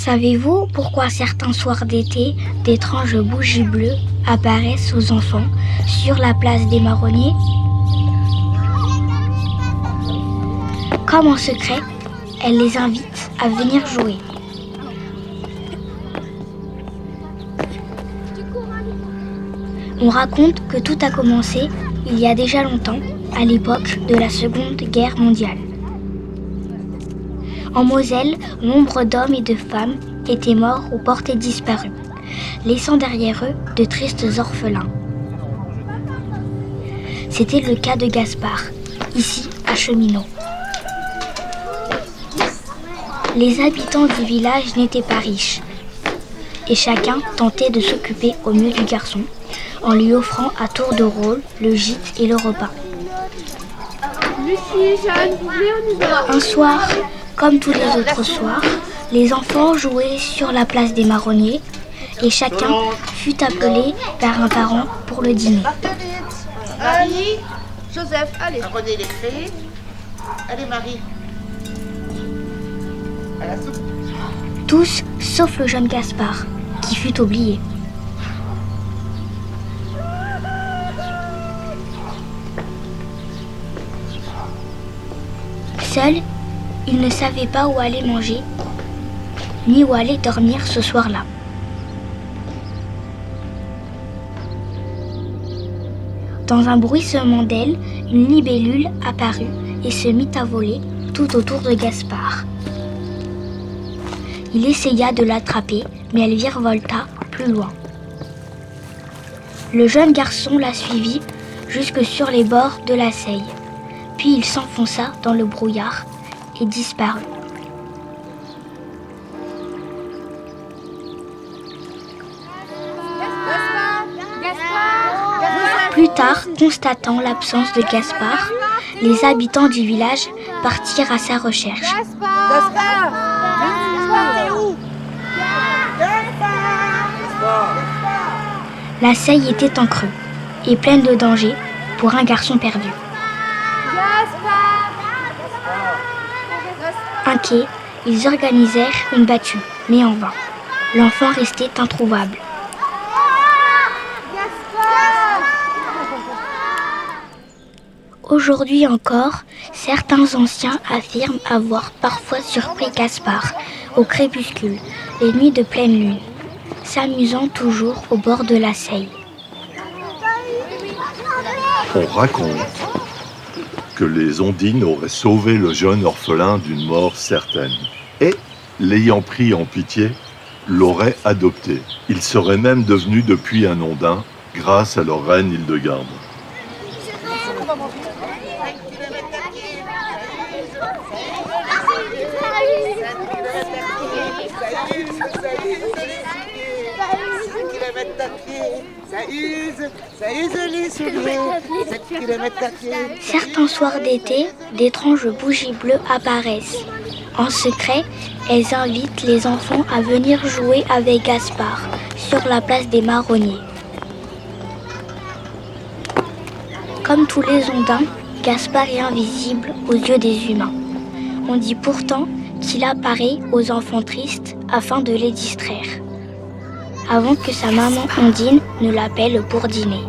Savez-vous pourquoi certains soirs d'été, d'étranges bougies bleues apparaissent aux enfants sur la place des Marronniers? Comme en secret, elle les invite à venir jouer. On raconte que tout a commencé il y a déjà longtemps, à l'époque de la Seconde Guerre mondiale. En Moselle, nombre d'hommes et de femmes étaient morts ou portés disparus, laissant derrière eux de tristes orphelins. C'était le cas de Gaspard, ici à Cheminot. Les habitants du village n'étaient pas riches, et chacun tentait de s'occuper au mieux du garçon, en lui offrant à tour de rôle le gîte et le repas. Lucie, Jeanne, venez, on y va. Un soir, comme tous les autres soirs, les enfants jouaient sur la place des Marronniers et chacun fut appelé par un parent pour le dîner. Marie, Joseph, allez. Prenez les clés. Allez, Marie. À la soupe. Tous sauf le jeune Gaspard, qui fut oublié. Seul, il ne savait pas où aller manger, ni où aller dormir ce soir-là. Dans un bruissement d'ailes, une libellule apparut et se mit à voler tout autour de Gaspard. Il essaya de l'attraper, mais elle virevolta plus loin. Le jeune garçon la suivit jusque sur les bords de la Seille. Puis il s'enfonça dans le brouillard et disparut. Plus tard, constatant l'absence de Gaspard, les habitants du village partirent à sa recherche. Gaspard, t'es où? La Seille était en creux et pleine de dangers pour un garçon perdu. Inquiets, ils organisèrent une battue, mais en vain. L'enfant restait introuvable. Aujourd'hui encore, certains anciens affirment avoir parfois surpris Gaspard, au crépuscule, les nuits de pleine lune, s'amusant toujours au bord de la Seille. On raconte que les Ondines auraient sauvé le jeune orphelin d'une mort certaine et, l'ayant pris en pitié, l'auraient adopté. Il serait même devenu depuis un Ondin grâce à leur reine Hildegarde. Certains soirs d'été, d'étranges bougies bleues apparaissent. En secret, elles invitent les enfants à venir jouer avec Gaspard sur la place des Marronniers. Comme tous les Ondins, Gaspard est invisible aux yeux des humains. On dit pourtant qu'il apparaît aux enfants tristes afin de les distraire, avant que sa maman Ondine ne l'appelle pour dîner.